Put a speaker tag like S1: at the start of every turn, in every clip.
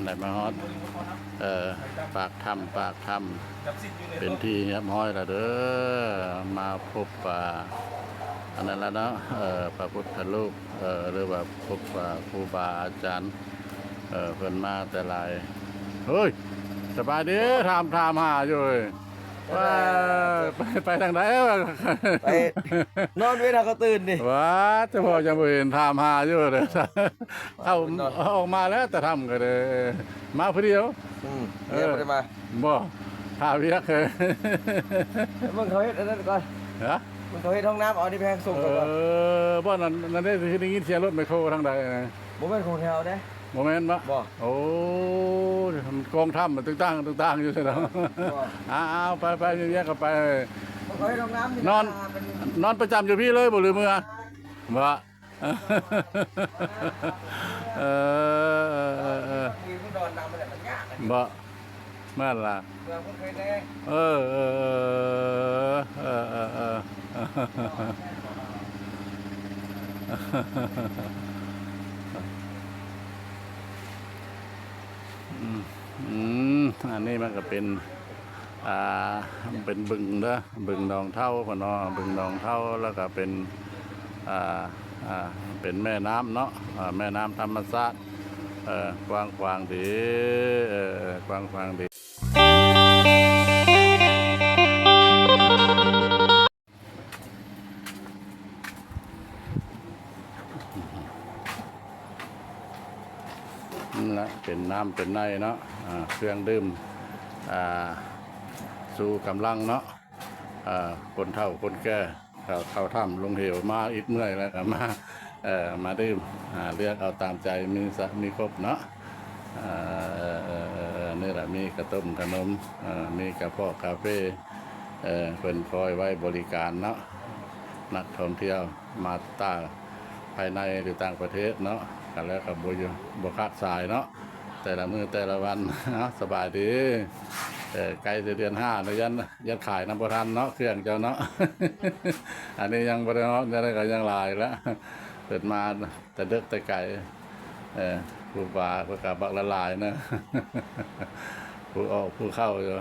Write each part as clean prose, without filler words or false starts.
S1: ได้มาฮอดปากถ้ำเป็นที่เรียบร้อยแล้วเด้อมาพบอันนั้นแล้วเนาะพระพุทธรูปหรือว่าพบครูบาอาจารย์เพิ่นมาแต่หลายเฮ้ยสบายดีถามหาอยู่ว่าไปทางไหน
S2: ไปนอนเวลาก็ตื่นดิ
S1: ว้าจะพอจะเห็นถามหาอยู่เลยเข้าออกมาแล้วแต่ทำก็เลยมาผู้เดียว
S2: เนี่ยไม่ได้มา
S1: บ่ท่าเวียกเคย
S2: มึงเขาเฮ็ดอันนั้นก่อน
S1: ฮะ
S2: มึงเขาเฮ็ดห้องน้ำเอาที่แพงส่งก่อน
S1: บ่นั่นได้คือได้ยินเสียงรถไมโครทางใด
S2: บ่แม่นของแถวเด้
S1: โมเมนต์บ่โอ้กองถ้ำมันตึ้งตั้งอยู่ใช่ไหมเอาไปแยกกันไปนอนประจำอยู่พี่เลยบ่หรือเมื่อบ่บ่แม่นล่ะอันนี้มันก็เป็นเป็นบึงเด้อบึงหนองเท่าพอเนาะบึงหนองเท่าแล้วก็เป็นเป็นแม่น้ำเนาะแม่น้ำธรรมชาติกว้างดีกว้างดีนี่แหละเป็นน้ำเป็นในเนาะเครื่องดื่มสู่กำลังเนาะคนเฒ่าคนแก่เข้าถ้ำลงเหวมาอิดเมื่อยแล้วก็มาดื่มเลือกเอาตามใจมีครบเนาะนี่แหละมีกระต้มขนมมีกระเพาะคาเฟ่เป็นคอยไว้บริการเนาะนักท่องเที่ยวมาภายในหรือต่างประเทศเนาะกันแล้วกับบุคาดสายเนาะแต่ละมือแต่ละวันสบายดีใกล้จะเดือน5แล้วยันขายน้ำประทานเนาะเครื่องเจ้าเนาะอันนี้ยังบริเนาะยังลายแล้วเปิดมาแต่เด็กแต่ไก่ผู้ป่าผู้กาบักละลายนะผู้ออกผู้เข้าอยู่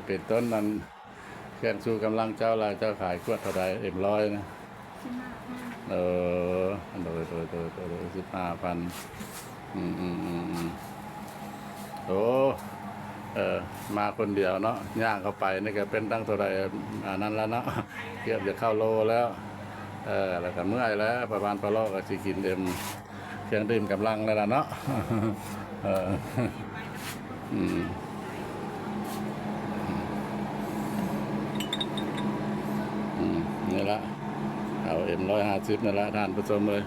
S1: เป็นต้นนั้นเครื่องชูกำลังเจ้าลายเจ้าขายขวดเท่าไร100นะโดย15,000โอ้มาคนเดียวเนาะย่างเข้าไปนี่ก็เป็นตั้งเท่าไรนั่นแล้วเนาะเกือบจะเข้าโลแล้วแล้วก็เมื่อยแล้วประมาณปลอกก็สิกินเครื่องดื่มกำลังแล้วล่ะเนาะนี่ละเอาM150นี่ละท่านผู้ชมเลย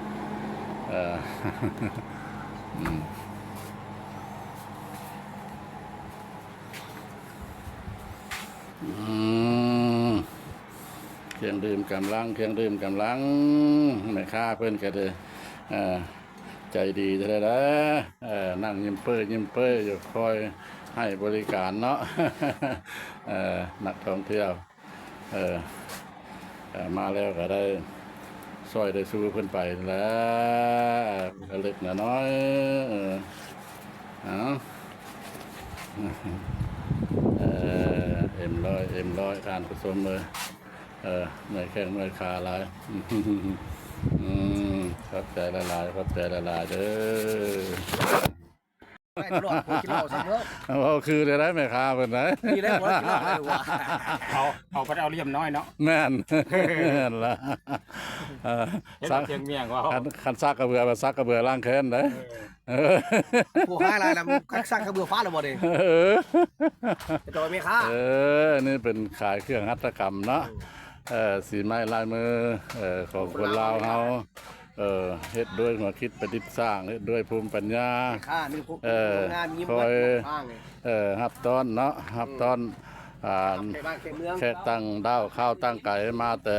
S1: เครื่องดื่มกำลังแม่ค้าเพิ่นก็เลยใจดีจะได้แล้วนั่งยิ้มเป้ยอยู่คอยให้บริการเนาะนักท่องเที่ยวมาแล้วก็ได้ซอยได้สู้เพิ่นไปแล้วเล็กน้อยM100การผสมเลยเมื่อยแข้งเมื่อยขาหลายครับใจละลายเด้
S2: ไม่ตลอดกินเหล้าซ้ำเนาะ
S1: คือได้ไหมครับเป็นไหน
S2: มีได้หมดกินเหล้าได้ว่า
S3: เอาไปเอาเลี่ยมน้อยเนาะ
S1: แม่นละ
S3: เชียงเมียงว่า
S1: คันซักกระเบือมาซักกระเบือล่างแค้นได้
S2: ผู้ค้าอะไรนะคักซักกระเบือฟ้าหรือบ่ดิจะโดยไม่ค้า
S1: นี่เป็นขายเครื่องหัตถกรรมเนาะสีไม้ลายมือของคนลาวเฮาเฮ็ดด้วยหัวคิดประดิษฐ์สร้างเฮ็ดด้วยภูมิปัญญาคอยฮับต้อนเนาะฮับต้อนแค่ตั้งดาวข้าวตั้งไก่มาแต่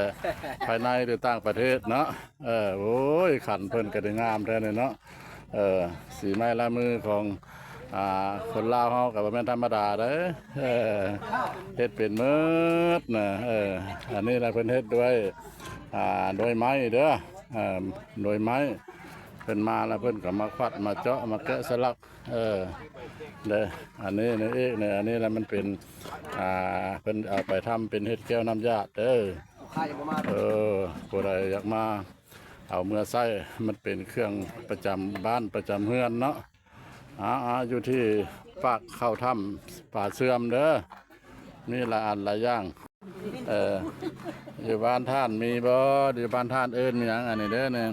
S1: ภายในหรือต่างประเทศเนาะโอ้ยขันเพิ่นก็ได้งามแท้เลยเนาะสีไม้ลายมือของคนลาวเฮากับแม่นธรรมดาเด้เฮ็ดเป็นมืดนะอันนี้เราเพิ่นเฮ็ดด้วยโดยไม้เด้อโดยไม้ เพิ่นมาแล้วเพิ่นก็มาควัดมาเจาะมาแกะสลักเด้ออันนี้นี่เอ๊ะเนี่ยอันนี้แล้วมันเป็นเพิ่นเอาไปทำเป็นเฮ็ดแก้วน้ำยาเด้อ
S2: ข้ายังบ่มา
S1: ผู้ใดอยากมาเอาเมื่อไส้มันเป็นเครื่องประจำบ้านประจำเฮือนเนาะอยู่ที่ปากเข้าถ้ำป่าเสื่อมเด้อมีหลายอันหลายอย่างอยู่บ้านท่านมีบ่อยู่บ้านท่านเอิ้นหยังอันนี้เด้อเนี่ย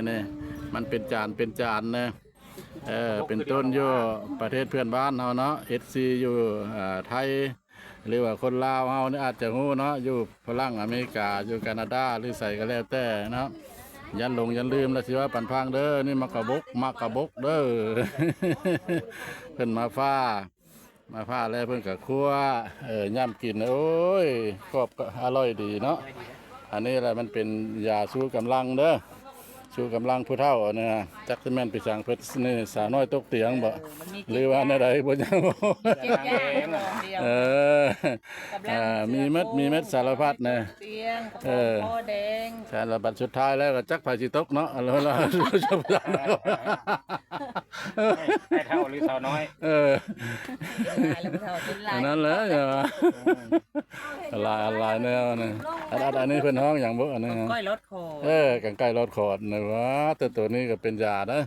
S1: นี่มันเป็นจานนะเป็นต้นอยู่ประเทศเพื่อนบ้านเฮาเนาะ SC อยู่ไทยหรือว่าคนลาวเฮานี่อาจจะฮู้เนาะอยู่ฝรั่งอเมริกาอยู่แคนาดาหรือใส่ก็แล้วแต่เนาะยันลืมแล้วสิว่าปันพังเด้อนี่มักกะบกเด้อ เพิ่นมาฟ้าแล้วเพิ่นก็คั่วย่ำกินโอ้ยกรอบก็อร่อยดีเนาะอันนี้แหละมันเป็นยาสู้กำลังเด้อสู้กำลังผู้เฒ่าเนี่ยจักสิแม่นไปสั่งเพิ่นนี่สาวน้อยตกเตียงบ่หรือว่าแนวใดบ่ยังบ่
S4: เก็บยากเดียว
S1: มีเม็ดสารพัดนะ
S4: เตียงกระป๋องพ่อแดง
S1: สารพัดสุดท้ายแล้วก็จักไผสิตกเนาะแล้วเราชอบกัน
S3: ให้เท่าหรือเท่าน้อย
S4: แล้วก็เท่าเป็นลาย
S1: นั่นแหละอย่ามาลายแนวนี่อันนี้เพิ่นห้องอย่างบ่อันนี้
S4: ก้อยรถคอ
S1: กันไก่รอดขอดนะว่าแต่ตัวนี้ก็เป็นยานะ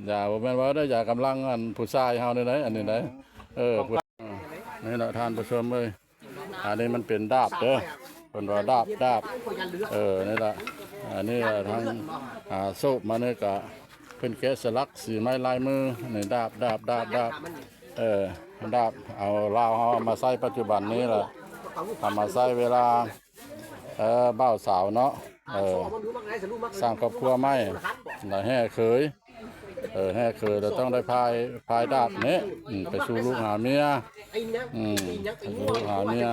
S1: ยาบ่แม่นว่าได้ยากำลังอันผู้ชายเฮาได้อันนี้ได้นี่ล่ะท่านผู้ชมเอ้ยอันนี้มันเป็นดาบเด้อเพิ่นว่าดาบนี่ล่ะอันนี้ทางโซบมาเนี่ยก็เพิ่นแกะสลักสีไม้ลายมือนี่ดาบดาบเอาลาวเฮามาใช้ปัจจุบันนี้ล่ะเอามาใช้เวลาบ่าวสาวเนาะสร้างครอบครัวใหม่แห่เคยเราต้องได้พายดาบนี้ไปสู่ลูกหาเมียลูกหาเมีย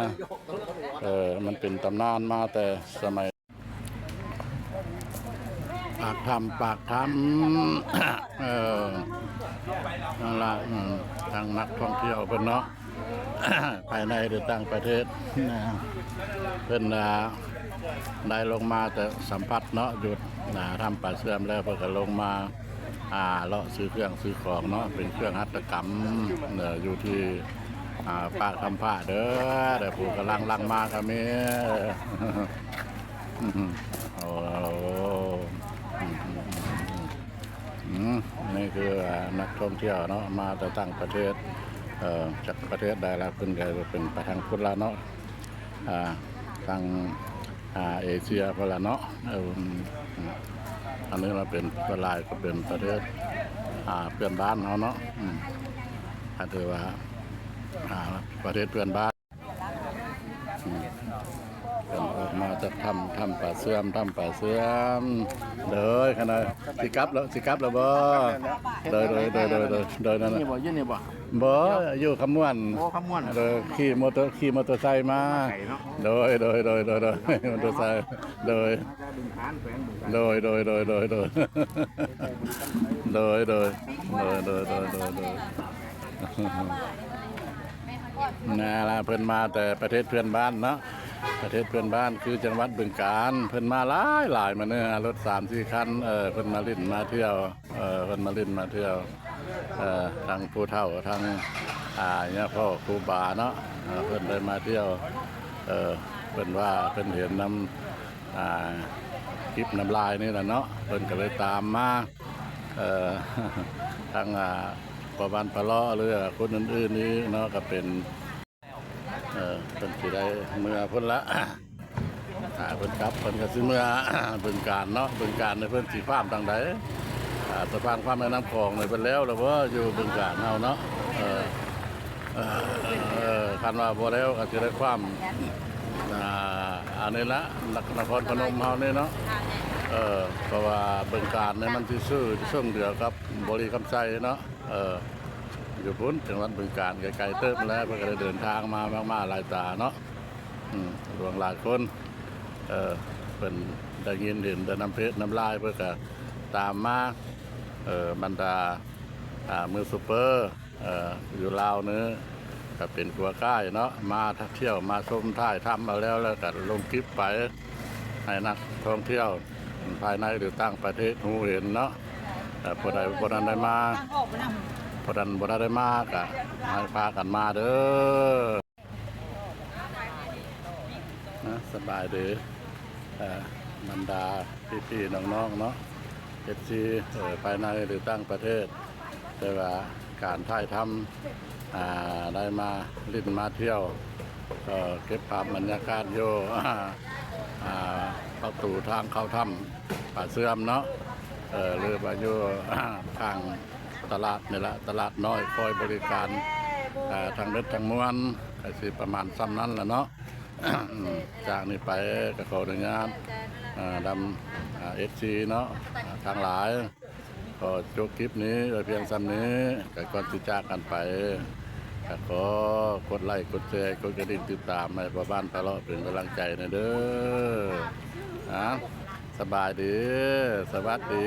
S1: มันเป็นตำนานมาแต่สมัยปากทำนั่นละทางนักท่องเที่ยวเพิ่นเนาะ ภายในหรือต่างประเทศเพิ่นได้ลงมาแต่สัมผัสเนาะหยุดทำป่าเสื่อมแล้วเพิ่นก็ลงมาเลาะซื้อเครื่องซื้อของเนาะเป็นเครื่องหัตถกรรมอยู่ที่ปากคำผ้าเด้อแต่ผู้กำลังลังมาก็มีนี่คือนักท่องเที่ยวเนาะมาจากต่างประเทศจากประเทศใดแล้วเพิ่นก็เป็นไปทางพุทธละเนาะทางเอเชียพละเนาะอันนี้เราเป็นประลายก็เป็นประเทศเพื่อนบ้านเขาเนาะถือว่าประเทศเพื่อนบ้านออกมาจะทำป่าเสื่อมเลยขนาดสิกลับแล้วบ่โดยนั่นน่ะ
S3: นี่บ่
S1: บ่อยู่คำม่วน
S3: โอ้คำม่วน
S1: ขี่มอเตอร์ไซค์มาโดยมอเตอร์ไซค์โดยน่าล่ะเพิ่นมาแต่ประเทศเพื่อนบ้านเนาะประเทศเพื่อนบ้านคือจังหวัดบึงกาฬเพิ่นมาหลายมาเนี่ยรถ 3-4 คันเพิ่นมาลิ้นมาเที่ยวทางผู้เฒ่าทางเนี่ยพ่อครูบาเนาะเพิ่นได้มาเที่ยวเพิ่นว่าเพิ่นเห็นน้ำคลิปน้ำลายนี่แหละเนาะเพิ่นก็เลยตามมาทางประวันปะเลาะหรือคนอื่นๆนี้เนาะก็เป็นเพิ่นสิได้เมื่อเพิ่นละเพิ่นครับเพิ่นก็สิเมื่อบึงกาฬเนาะบึงกาฬในเพิ่นสิฟาร์มทางใดสะพานข้ามแม่น้ำคลองนี่เพิ่นแล้วว่าอยู่บึงกาฬเฮาเนาะคันว่าบ่แล้วก็สิได้ความอันนี้ละนครพนมเฮานี่เนาะเพราะว่าบึงกาฬเนี่ยมันสิซื้อช่วงเดือกับบริคำไสเนาะอยู่พุ่นจังหวัดบึงกาฬไกลๆเติบแล้วเพิ่นก็ได้เดินทางมาหลายตาเนาะหลวงหลายคนเป็นได้ยินเห็นแต่น้ำเพชรน้ำลายเพื่อก็ตามมาบรรดามือซูเปอร์อยู่ลาวเนื้อก็เป็นกัวก้ายเนาะมาเที่ยวมาชมท่ายทำมาแล้วก็ลงคลิปไปให้นักท่องเที่ยว ภายในหรือต่างประเทศหูเห็นเนาะผู้ใดบ่ทันได้มาผู้ใดบ่ได้มาก็ให้พากันมาเด้อนะสบายดีบรรดาพี่ๆน้องๆเนาะFC ภายในหรือต่างประเทศแต่ว่าการถ่ายทำได้มาลิ้นมาเที่ยวก็เก็บภาพบรรยากาศโยประตูทางเข้าถ้ำป่าเสื่อมเนาะหรือว่าอยู่ทางตลาดนี่ละตลาดน้อยคอยบริการทางเม็ดทางมวลก็สิประมาณซ้ำนั้นแหละเนาะ จากนี้ไปก็ขออนุญาตดำFC เนาะทางหลายก็จบคลิปนี้โดยเพียงซ้ำนี้ก็ก่อนที่จากกันไปก็ขอกดไลค์กดแชร์กดกระดิ่งติดตามให้พ่อบ้านตลอดเป็นกำลังใจนะเด้อสบายดีสวัสดี